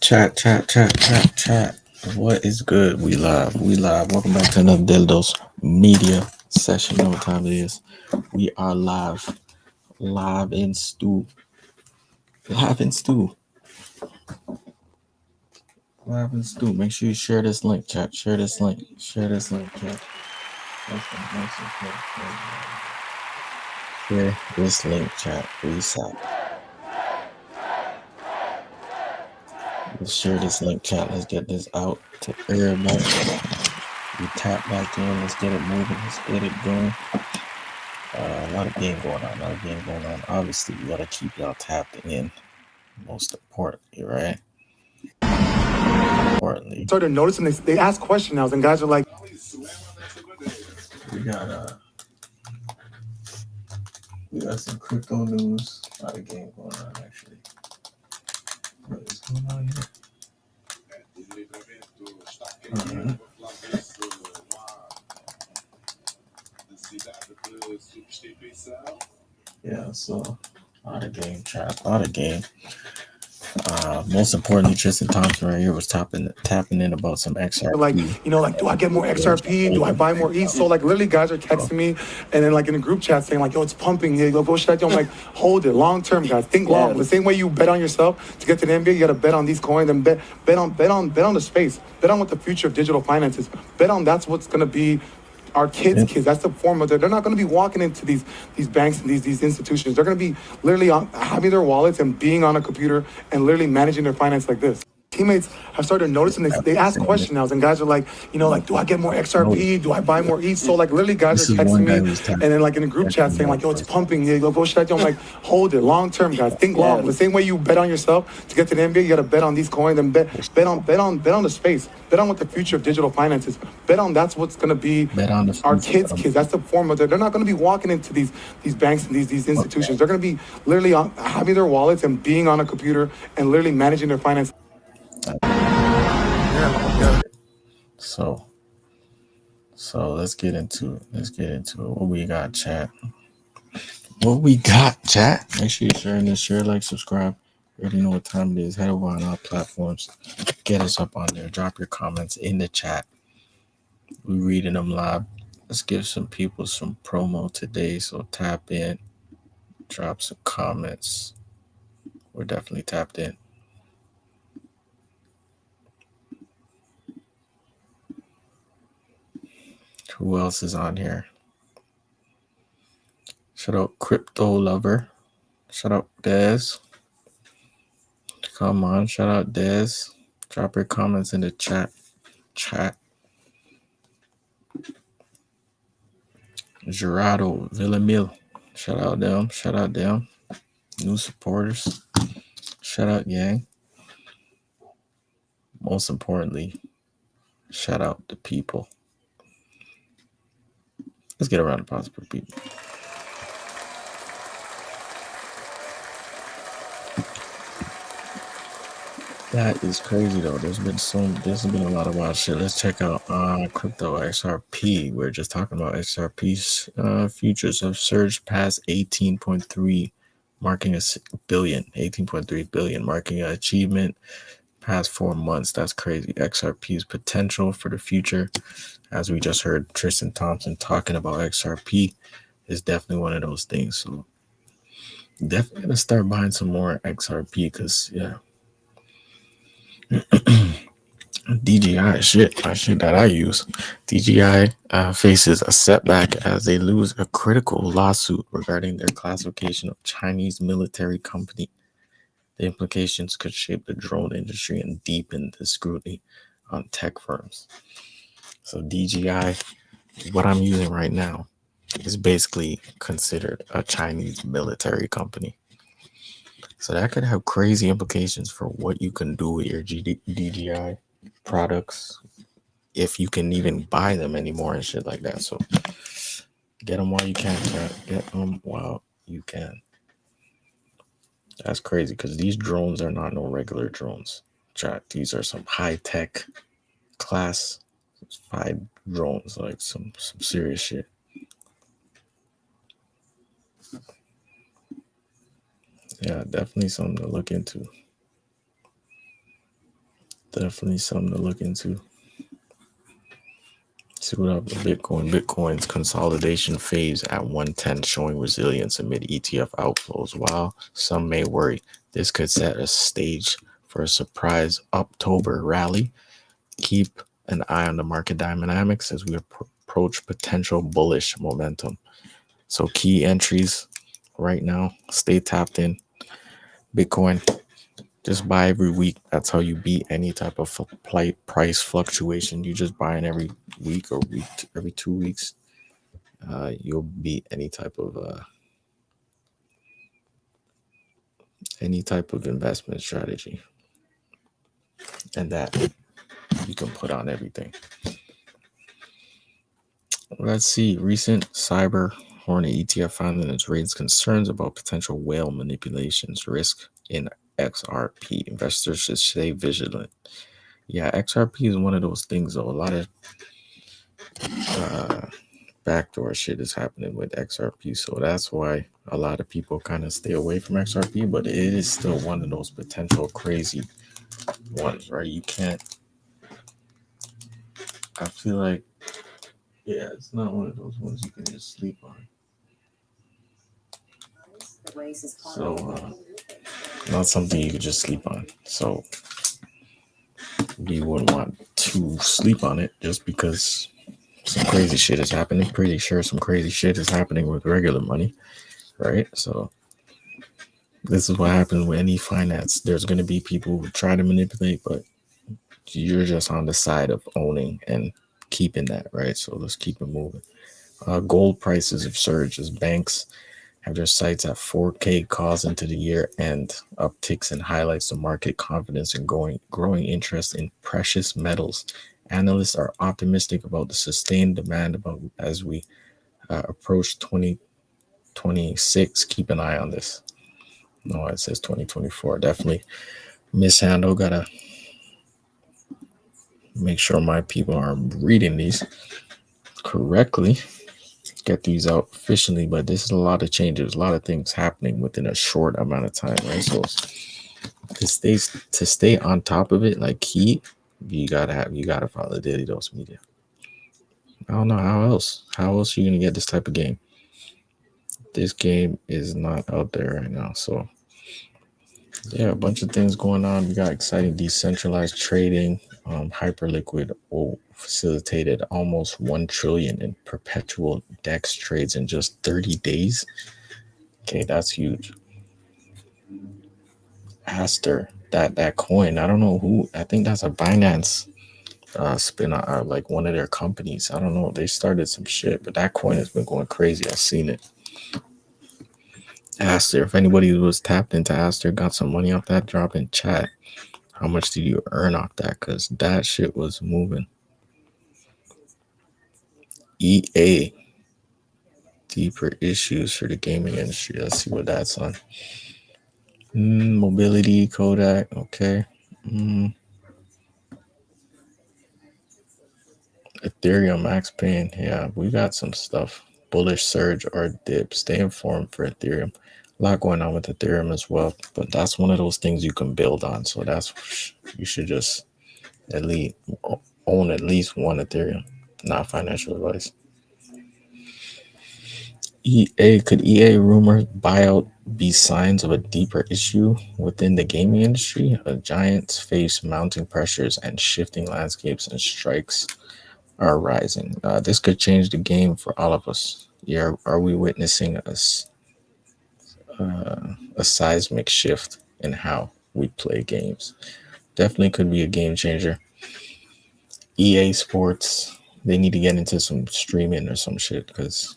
Chat. What is good? We live. Welcome back to another Dildos Media session. You know what time it is? We are live. Live in stew. Live in stew. Live in stew. Make sure you share this link, chat. Share this link, chat. Share this link, chat. Reset. Let's share this link, chat. Let's get this out to everybody. We tap back in. Let's get it moving. Let's get it going. A lot of game going on. Obviously, we gotta keep y'all tapped in. Most importantly, right? Started noticing they ask questions now, and guys are like, we got some crypto news. A lot of game going on actually. What is going on here? Yeah, so a lot of game chat, a lot of game. Most importantly, Tristan Thompson right here was tapping in about some XRP. do I get more XRP? Do I buy more ETH? So literally guys are texting me and then in a group chat saying yo, it's pumping. Yeah, go should I do? I'm like, hold it, long term, guys. Think long. The same way you bet on yourself to get to the NBA, you gotta bet on these coins and bet on the space. Bet on what the future of digital finance is. Bet on that's what's gonna be our kids. That's the form of it. They're not going to be walking into these banks and these institutions. They're going to be literally having their wallets and being on a computer and literally managing their finance like this. Teammates have started noticing they ask questions now, and guys are like, do I get more XRP? Do I buy more ETH? So literally guys are texting me and then in a group chat saying yo, it's pumping. Yeah, go should I do? I'm like, hold it, long term, guys. Think long. The same way you bet on yourself to get to the NBA, you got to bet on these coins and bet on the space. Bet on what the future of digital finance is. Bet on that's what's going to be our kids. That's the form of it. They're not going to be walking into these banks and these institutions. They're going to be literally having their wallets and being on a computer and literally managing their finance. So let's get into it. What we got, chat? Make sure you're sharing this. Share, like, subscribe. You already know what time it is. Head over on our platforms. Get us up on there. Drop your comments in the chat. We're reading them live. Let's give some people some promo today. So tap in. Drop some comments. We're definitely tapped in. Who else is on here? Shout out Crypto Lover. Shout out Dez. Come on, shout out Dez. Drop your comments in the chat. Gerardo Villamil. Shout out them. New supporters. Shout out gang. Most importantly, shout out the people. Let's get a round of applause for people. That is crazy though. There's been a lot of wild shit. Let's check out crypto XRP. We're just talking about XRP's futures have surged past 18.3, marking a billion. 18.3 billion, marking an achievement past 4 months. That's crazy. XRP's potential for the future, as we just heard Tristan Thompson talking about XRP, is definitely one of those things. So definitely gonna start buying some more XRP because DGI shit that I use. DGI faces a setback as they lose a critical lawsuit regarding their classification of Chinese military company. The implications could shape the drone industry and deepen the scrutiny on tech firms. So DGI, what I'm using right now, is basically considered a Chinese military company. So that could have crazy implications for what you can do with your DGI products, if you can even buy them anymore and shit like that. So get them while you can, chat. Get them while you can. That's crazy because these drones are not no regular drones, chat. These are some high-tech classified drones, like some serious shit. Yeah, definitely something to look into. Definitely something to look into. See what up with Bitcoin. Bitcoin's consolidation phase at 110 showing resilience amid ETF outflows. While some may worry this could set a stage for a surprise October rally, keep an eye on the market dynamics as we approach potential bullish momentum. So key entries right now, stay tapped in. Bitcoin, just buy every week. That's how you beat any type of price fluctuation. You just buying every week or every 2 weeks. You'll beat any type of investment strategy, and that you can put on everything. Let's see. Recent cyber hornet ETF findings raised concerns about potential whale manipulations risk in XRP. Investors should stay vigilant. Yeah, XRP is one of those things though. A lot of uh, backdoor shit is happening with XRP, so that's why a lot of people kind of stay away from XRP. But it is still one of those potential crazy ones, right? You can't. I feel like yeah, it's not one of those ones you can just sleep on. So not something you could just sleep on. So you wouldn't want to sleep on it just because some crazy shit is happening. Pretty sure some crazy shit is happening with regular money, right? So this is what happens with any finance. There's going to be people who try to manipulate, but you're just on the side of owning and keeping that, right? So let's keep it moving. Gold prices have surged as banks have their sights at 4K calls into the year end. Upticks and highlights the market confidence and growing interest in precious metals. Analysts are optimistic about the sustained demand about as we approach 2026. Keep an eye on this. No, it says 2024. Definitely mishandle. Gotta make sure my people are reading these correctly. Get these out efficiently, but this is a lot of changes, a lot of things happening within a short amount of time, right? So to stay on top of it, like key, you gotta follow Daily Dose Media. I don't know how else. How else are you gonna get this type of game? This game is not out there right now. So yeah, a bunch of things going on. We got exciting decentralized trading. Hyperliquid facilitated almost 1 trillion in perpetual DEX trades in just 30 days. Okay, that's huge. Aster, that coin. I don't know who. I think that's a Binance spin like one of their companies. I don't know. They started some shit, but that coin has been going crazy. I've seen it. Aster. If anybody was tapped into Aster, got some money off that, drop in chat. How much did you earn off that? Cause that shit was moving. EA. Deeper issues for the gaming industry. Let's see what that's on. Mobility, Kodak. Okay. Ethereum Max Pain. Yeah, we got some stuff. Bullish surge or dip. Stay informed for Ethereum. A lot going on with Ethereum as well, but that's one of those things you can build on. So that's you should just at least own at least one Ethereum. Not financial advice. Could EA rumor buyout be signs of a deeper issue within the gaming industry? Giants face mounting pressures and shifting landscapes and strikes are rising. This could change the game for all of us. Yeah, are we witnessing a seismic shift in how we play games? Definitely could be a game changer. EA Sports, they need to get into some streaming or some shit because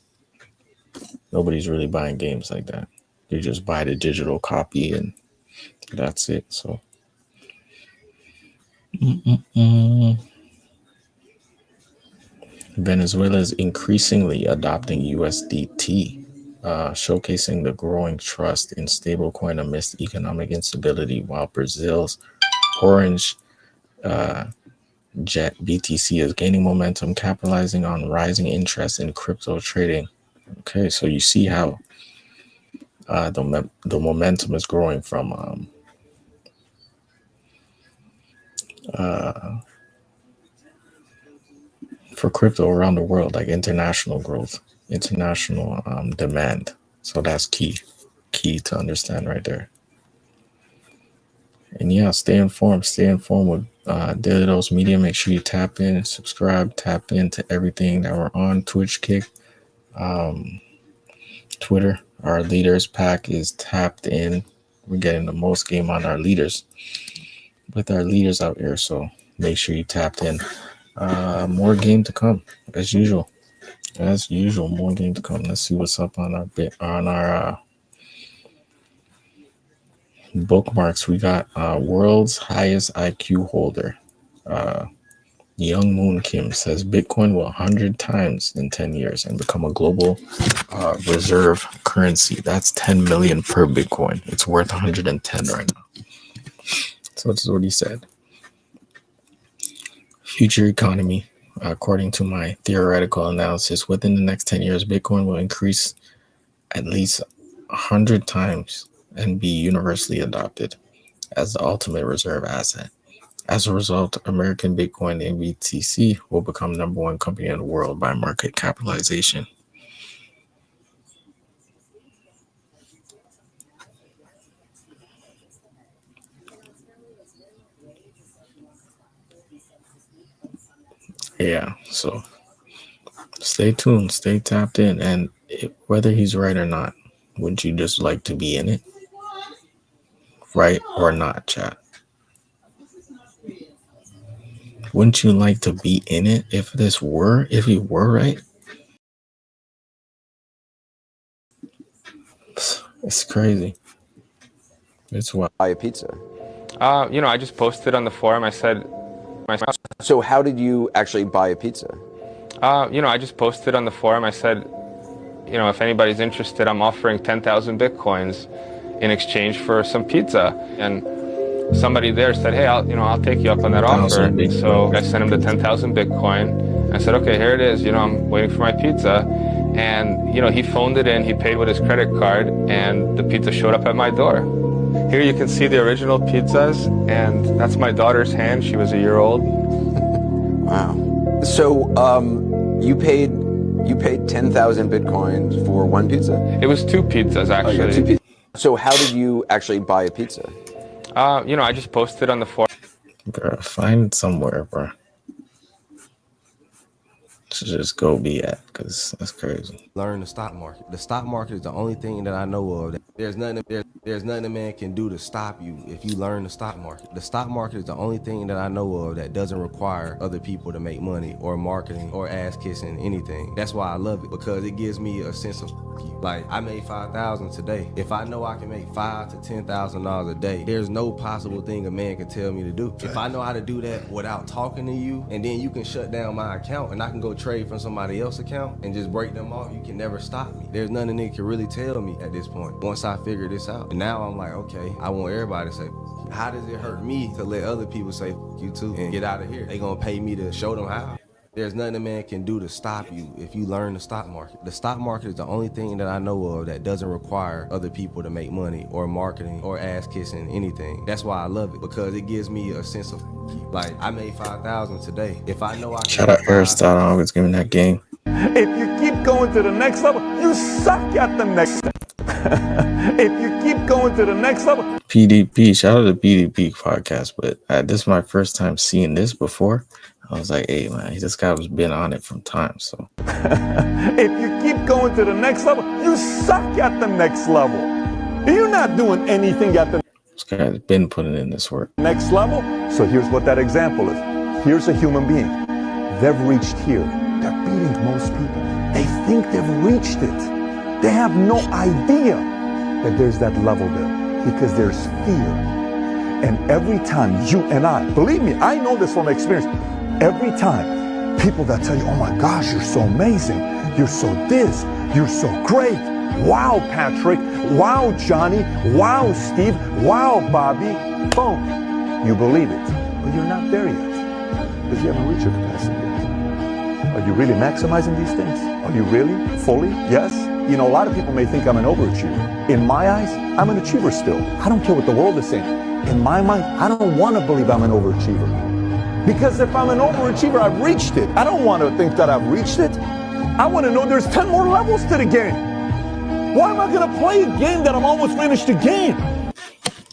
nobody's really buying games like that. You just buy the digital copy and that's it. So, mm-mm-mm. Venezuela is increasingly adopting USDT, showcasing the growing trust in stablecoin amidst economic instability, while Brazil's orange uh, jet BTC is gaining momentum, capitalizing on rising interest in crypto trading. Okay, so you see how the momentum is growing from for crypto around the world, like international growth, international demand. So that's key to understand right there. And yeah, stay informed. Stay informed with Daily Dose Media. Make sure you tap in, subscribe, tap into everything that we're on. Twitch, Kick, Twitter. Our leaders pack is tapped in. We're getting the most game on our leaders with our leaders out here. So make sure you tapped in. More game to come as usual. As usual, more game to come. Let's see what's up on our bookmarks. We got world's highest IQ holder. Young Moon Kim says Bitcoin will 100 times in 10 years and become a global reserve currency. That's 10 million per Bitcoin. It's worth 110 right now. So this is what he said. Future economy. According to my theoretical analysis, within the next 10 years, Bitcoin will increase at least 100 times and be universally adopted as the ultimate reserve asset. As a result, American Bitcoin and BTC will become number one company in the world by market capitalization. Yeah, so stay tuned, stay tapped in, and whether he's right or not, wouldn't you just like to be in it? Right or not, chat? Wouldn't you like to be in it if he were right? It's crazy. It's wild. Buy a pizza? I just posted on the forum. I said, So how did you actually buy a pizza? I just posted on the forum. I said, if anybody's interested, I'm offering 10,000 Bitcoins in exchange for some pizza. And somebody there said, hey, I'll take you up on that offer. So I sent him the 10,000 Bitcoin. I said, okay, here it is. I'm waiting for my pizza. And, he phoned it in. He paid with his credit card, and the pizza showed up at my door. Here you can see the original pizzas, and that's my daughter's hand. She was a year old. Wow. So you paid 10,000 Bitcoins for one pizza? It was two pizzas, actually. So how did you actually buy a pizza? I just posted on the forum. Bro, find it somewhere, bro. To just go be at, because that's crazy. Learn the stock market. The stock market is the only thing that I know of. There's nothing a man can do to stop you if you learn the stock market. The stock market is the only thing that I know of that doesn't require other people to make money or marketing or ass kissing anything. That's why I love it, because it gives me a sense of like, I made $5,000 today. If I know I can make $5,000 to $10,000 a day, there's no possible thing a man can tell me to do. If I know how to do that without talking to you, and then you can shut down my account and I can go trade from somebody else's account and just break them off, you can never stop me. There's nothing that can really tell me at this point once I figure this out. And now I'm like, okay, I want everybody to say, how does it hurt me to let other people say you too and get out of here? They gonna pay me to show them how. There's nothing a man can do to stop you if you learn the stock market. The stock market is the only thing that I know of that doesn't require other people to make money or marketing or ass kissing anything. That's why I love it, because it gives me a sense of like, I made $5,000 today. If I know I can. Shout out Aristotle, always giving that game. If you keep going to the next level, you suck at the next level. If you keep going to the next level. PDP, shout out to PDP podcast, but this is my first time seeing this before. I was like, hey man, this guy was been on it from time. So if you keep going to the next level, you suck at the next level. You're not doing anything at the this guy's been putting in this work. next level. So here's what that example is. Here's a human being. They've reached here. They're beating most people. They think they've reached it. They have no idea that there's that level there, because there's fear. And every time you and I, believe me, I know this from experience. Every time people that tell you, oh my gosh, you're so amazing, you're so this, you're so great, wow Patrick, wow Johnny, wow Steve, wow Bobby, boom, you believe it, but you're not there yet, because you haven't reached your capacity yet. Are you really maximizing these things? Are you really, fully? Yes? A lot of people may think I'm an overachiever. In my eyes, I'm an achiever still. I don't care what the world is saying. In my mind, I don't want to believe I'm an overachiever. Because if I'm an overachiever, I've reached it. I don't want to think that I've reached it. I want to know there's 10 more levels to the game. Why am I going to play a game that I'm almost finished the game?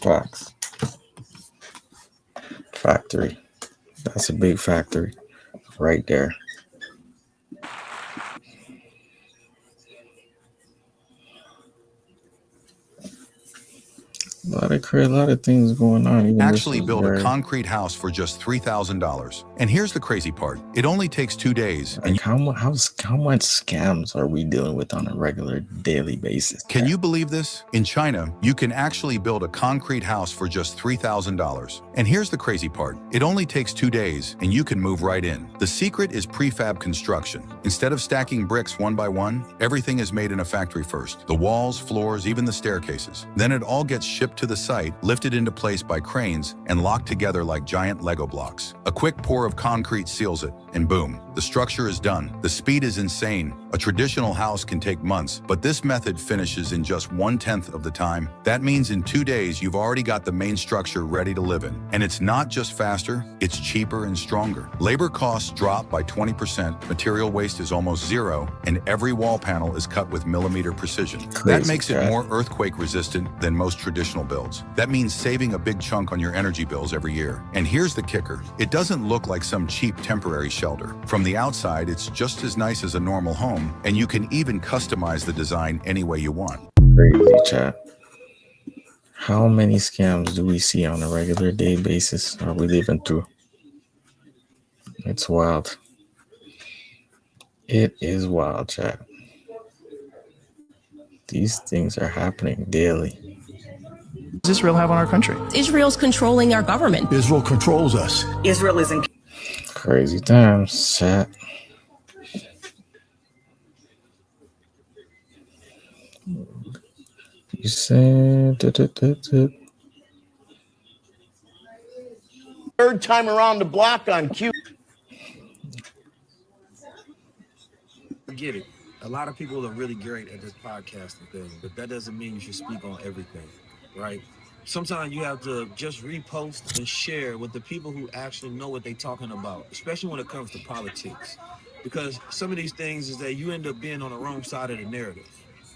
Facts. Factory. That's a big factory right there. A lot of things going on. Even Actually build a concrete house for just $3,000. And here's the crazy part. It only takes 2 days. Like how much scams are we dealing with on a regular daily basis? Can you believe this? In China, you can actually build a concrete house for just $3,000. And here's the crazy part. It only takes 2 days and you can move right in. The secret is prefab construction. Instead of stacking bricks one by one, everything is made in a factory first. The walls, floors, even the staircases. Then it all gets shipped to the site, lifted into place by cranes, and locked together like giant Lego blocks. A quick pour of concrete seals it, and boom, the structure is done. The speed is insane. A traditional house can take months, but this method finishes in just 1/10 of the time. That means in 2 days, you've already got the main structure ready to live in. And it's not just faster, it's cheaper and stronger. Labor costs drop by 20%, material waste is almost zero, and every wall panel is cut with millimeter precision. That makes it more earthquake resistant than most traditional builds. That means saving a big chunk on your energy bills every year. And here's the kicker. It doesn't look like some cheap temporary shelter. From the outside, it's just as nice as a normal home, and you can even customize the design any way you want. Crazy, chat. How many scams do we see on a regular day basis are we living through? It's wild. It is wild, chat. These things are happening daily. Does Israel have on our country? Israel's controlling our government. Israel controls us. Israel is in Crazy times, chat. You said third time around the block on cue. I get it. A lot of people are really great at this podcasting thing, but that doesn't mean you should speak on everything, right? Sometimes you have to just repost and share with the people who actually know what they're talking about, especially when it comes to politics. Because some of these things is that you end up being on the wrong side of the narrative,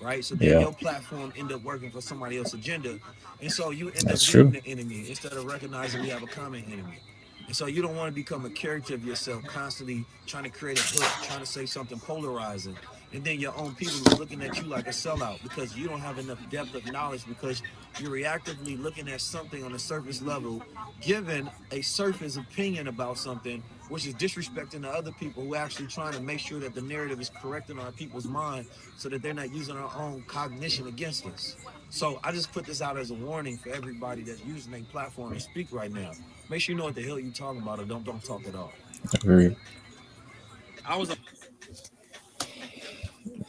right? So then your platform end up working for somebody else's agenda. And so you end up being the enemy instead of recognizing we have a common enemy. And so you don't want to become a character of yourself, constantly trying to create a hook, trying to say something polarizing. And then your own people are looking at you like a sellout because you don't have enough depth of knowledge, because you're reactively looking at something on a surface level, giving a surface opinion about something, which is disrespecting the other people who are actually trying to make sure that the narrative is correct in our people's mind so that they're not using our own cognition against us. So I just put this out as a warning for everybody that's using a platform to speak right now. Make sure you know what the hell you're talking about, or don't talk at all. Agreed.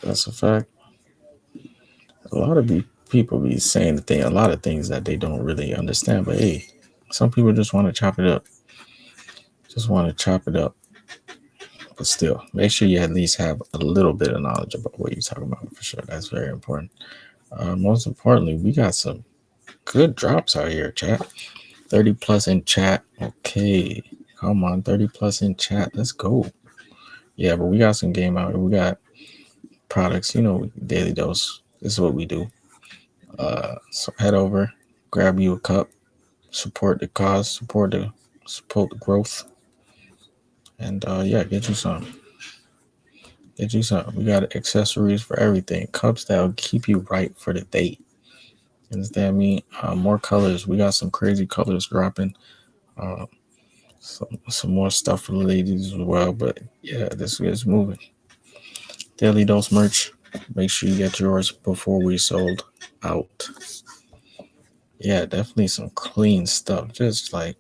That's a fact. A lot of people be saying a lot of things that they don't really understand. But hey, some people just want to chop it up. But still, make sure you at least have a little bit of knowledge about what you're talking about for sure. That's very important. Most importantly, we got some good drops out here, chat. 30 plus in chat. Okay. Come on, 30 plus in chat. Let's go. Yeah, but we got some game out here. We got products, daily dose. This is what we do. So head over, grab you a cup, support the cause, support the growth, and get you some. We got accessories for everything. Cups that'll keep you right for the day. Understand me? More colors. We got some crazy colors dropping. Some more stuff for the ladies as well. But yeah, this is moving. Daily Dose merch. Make sure you get yours before we sold out. Yeah, definitely some clean stuff. Just like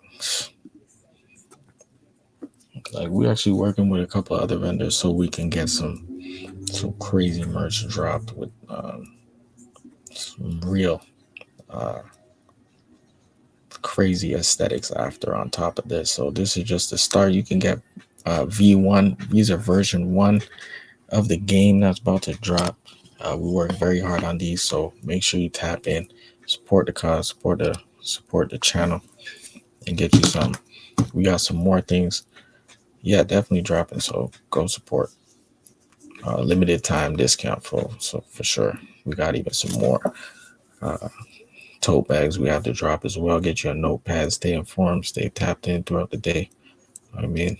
we're actually working with a couple of other vendors so we can get some crazy merch dropped with some real crazy aesthetics after on top of this. So this is just the start. You can get V1. These are version 1 of the game that's about to drop. We work very hard on these, so make sure you tap in, support the cause, support the channel, and get you some. We got some more things. Yeah, definitely dropping. So go support. Limited time discount for sure. We got even some more tote bags we have to drop as well. Get you a notepad, stay informed, stay tapped in throughout the day. I mean,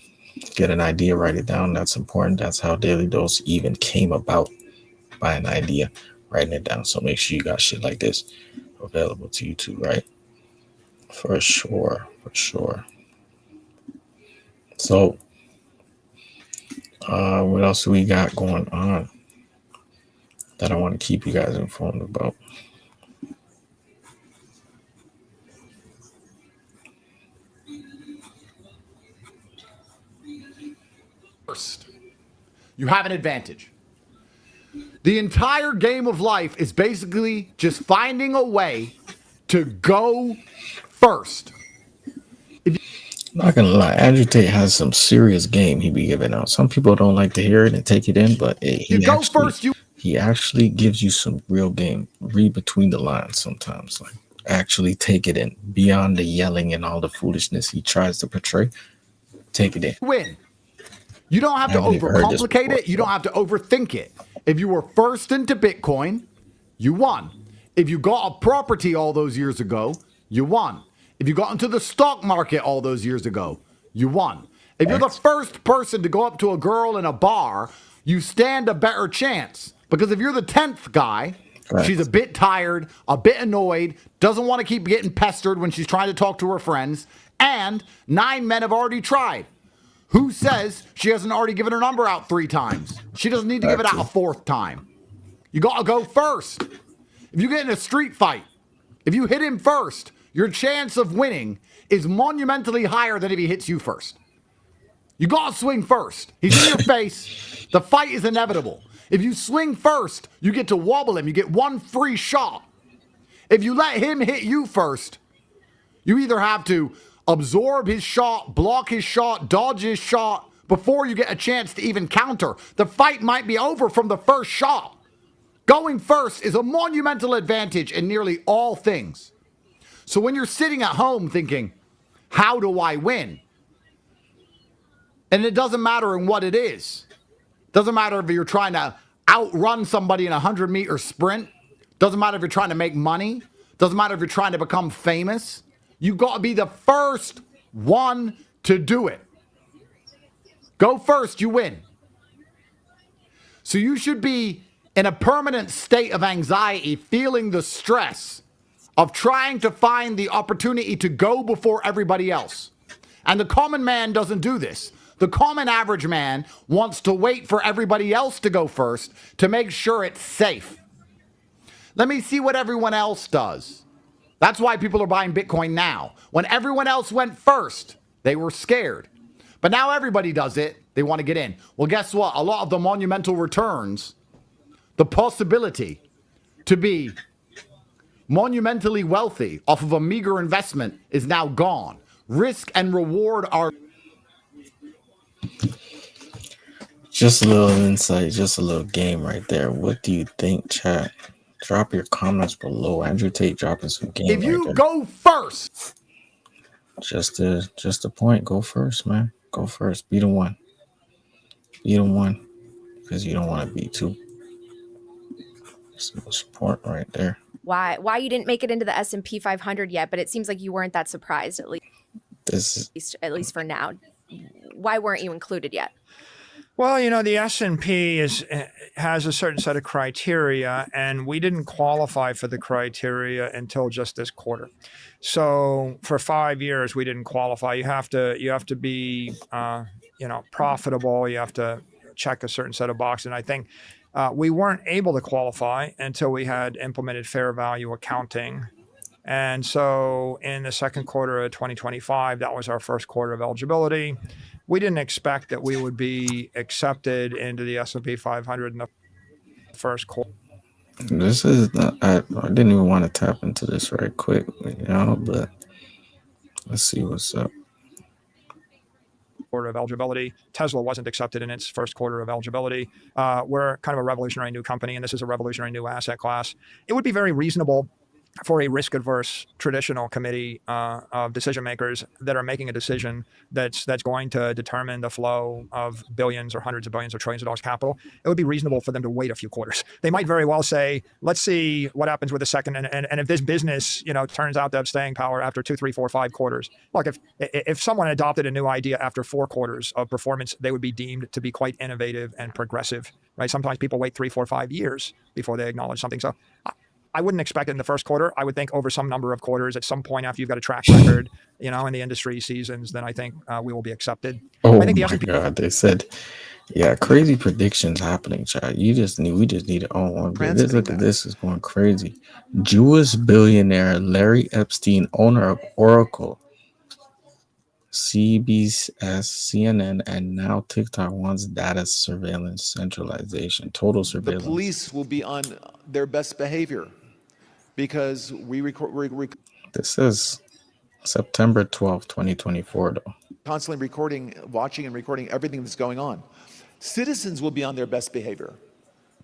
get an idea, write it down. That's important. That's how Daily Dose even came about, by an idea, writing it down. So make sure you got shit like this available to you too, right? For sure, for sure. So, what else do we got going on that I want to keep you guys informed about? First, you have an advantage. The entire game of life is basically just finding a way to go first. Not gonna lie, Andrew Tate has some serious game he be giving out. Some people don't like to hear it and take it in, but he actually gives you some real game. Read between the lines sometimes, like actually take it in beyond the yelling and all the foolishness he tries to portray. Take it in. Win. You don't have to overcomplicate it. You don't have to overthink it. If you were first into Bitcoin, you won. If you got a property all those years ago, you won. If you got into the stock market all those years ago, you won. If you're the first person to go up to a girl in a bar, you stand a better chance. Because if you're the 10th guy, she's a bit tired, a bit annoyed, doesn't want to keep getting pestered when she's trying to talk to her friends, and 9 men have already tried. Who says she hasn't already given her number out 3 times? She doesn't need to give it out a 4th time. You got to go first. If you get in a street fight, if you hit him first, your chance of winning is monumentally higher than if he hits you first. You got to swing first. He's in your face. The fight is inevitable. If you swing first, you get to wobble him. You get 1 free shot. If you let him hit you first, you either have to absorb his shot, block his shot, dodge his shot before you get a chance to even counter. The fight might be over from the first shot. Going first is a monumental advantage in nearly all things. So when you're sitting at home thinking, how do I win? And it doesn't matter in what it is. Doesn't matter if you're trying to outrun somebody in a 100-meter sprint. Doesn't matter if you're trying to make money. Doesn't matter if you're trying to become famous. You got to be the first one to do it. Go first, you win. So you should be in a permanent state of anxiety, feeling the stress of trying to find the opportunity to go before everybody else. And the common man doesn't do this. The common average man wants to wait for everybody else to go first to make sure it's safe. Let me see what everyone else does. That's why people are buying Bitcoin now. When everyone else went first, they were scared. But now everybody does it. They want to get in. Well, guess what? A lot of the monumental returns, the possibility to be monumentally wealthy off of a meager investment is now gone. Risk and reward are... Just a little insight, just a little game right there. What do you think, chat? Drop your comments below. Andrew Tate dropping some game. If you go first, just a point. Go first, man. Go first. Be the one. Be the one, because you don't want to be too. Some support right there. Why you didn't make it into the S&P 500 yet? But it seems like you weren't that surprised, at least for now. Why weren't you included yet? Well, you know, the S&P has a certain set of criteria, and we didn't qualify for the criteria until just this quarter. So for 5 years, we didn't qualify. You have to be, profitable. You have to check a certain set of boxes. And I think we weren't able to qualify until we had implemented fair value accounting. And so in the second quarter of 2025, that was our first quarter of eligibility. We didn't expect that we would be accepted into the S&P 500 in the first quarter. This is not, I didn't even want to tap into this right quick, but let's see what's up. Quarter of eligibility. Tesla wasn't accepted in its first quarter of eligibility. We're kind of a revolutionary new company, and this is a revolutionary new asset class. It would be very reasonable for a risk-averse traditional committee of decision makers that are making a decision that's going to determine the flow of billions or hundreds of billions or trillions of dollars capital, it would be reasonable for them to wait a few quarters. They might very well say, let's see what happens with the second, and if this business, turns out to have staying power after 2, 3, 4, 5 quarters. Look, if someone adopted a new idea after 4 quarters of performance, they would be deemed to be quite innovative and progressive, right? Sometimes people wait 3, 4, 5 years before they acknowledge something. So I wouldn't expect it in the first quarter. I would think over some number of quarters, at some point after you've got a track record, in the industry seasons, then I think we will be accepted. Oh I think the my God! They said, yeah, crazy predictions happening, Chad. We just need to own one. Look at this is going crazy. Jewish billionaire Larry Epstein, owner of Oracle, CBS, CNN, and now TikTok, wants data surveillance centralization, total The surveillance. police will be on their best behavior because we This is September 12th, 2024, though. constantly watching and recording everything that's going on. Citizens will be on their best behavior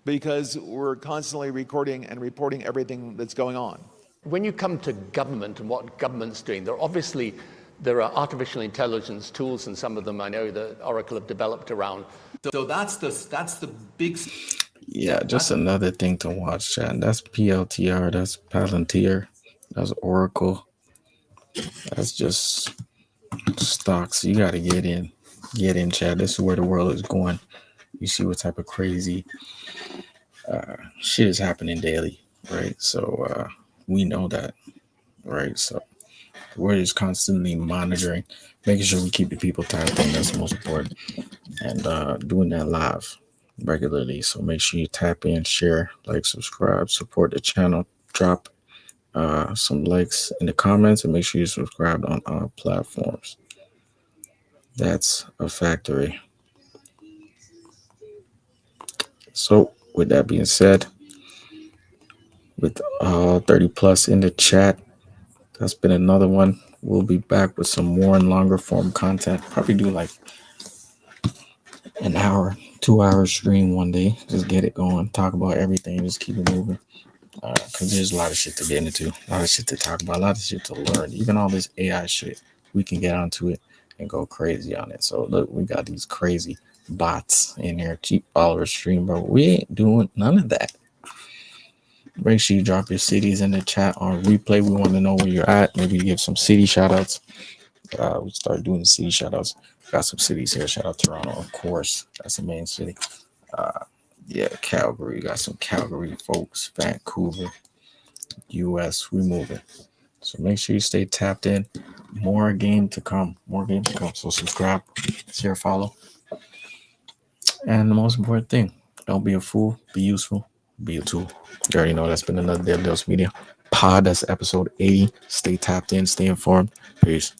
because we're constantly recording and reporting everything that's going on. When you come to government and what government's doing, there are artificial intelligence tools, and some of them I know that Oracle have developed around. So that's the big. Yeah, just another thing to watch, Chad. That's PLTR, that's Palantir, that's Oracle. That's just stocks. You got to get in, Chad. This is where the world is going. You see what type of crazy shit is happening daily, right? So we know that, right? So we're just constantly monitoring, making sure we keep the people tapped in. That's the most important, and doing that live regularly. So make sure you tap in, share, like, subscribe, support the channel, drop some likes in the comments, and make sure you subscribe on our platforms. That's a factory. So with that being said, with 30 plus in the chat, that's been another one. We'll be back with some more and longer form content. Probably do like an hour, 2 hour stream one day. Just get it going. Talk about everything. Just keep it moving. Because there's a lot of shit to get into. A lot of shit to talk about. A lot of shit to learn. Even all this AI shit. We can get onto it and go crazy on it. So look, we got these crazy bots in here. Cheap followers stream, bro. We ain't doing none of that. Make sure you drop your cities in the chat on replay. We want to know where you're at. Maybe give some city shout outs. We start doing the city shout outs. Got some cities here. Shout out Toronto, of course. That's the main city. Yeah, Calgary. Got some Calgary folks. Vancouver, US. We moving. So make sure you stay tapped in. More game to come. So subscribe, share, follow. And the most important thing, don't be a fool. Be useful. Be a tool. You already know that's been another Daily Dose Media pod. That's episode 80. Stay tapped in. Stay informed. Peace.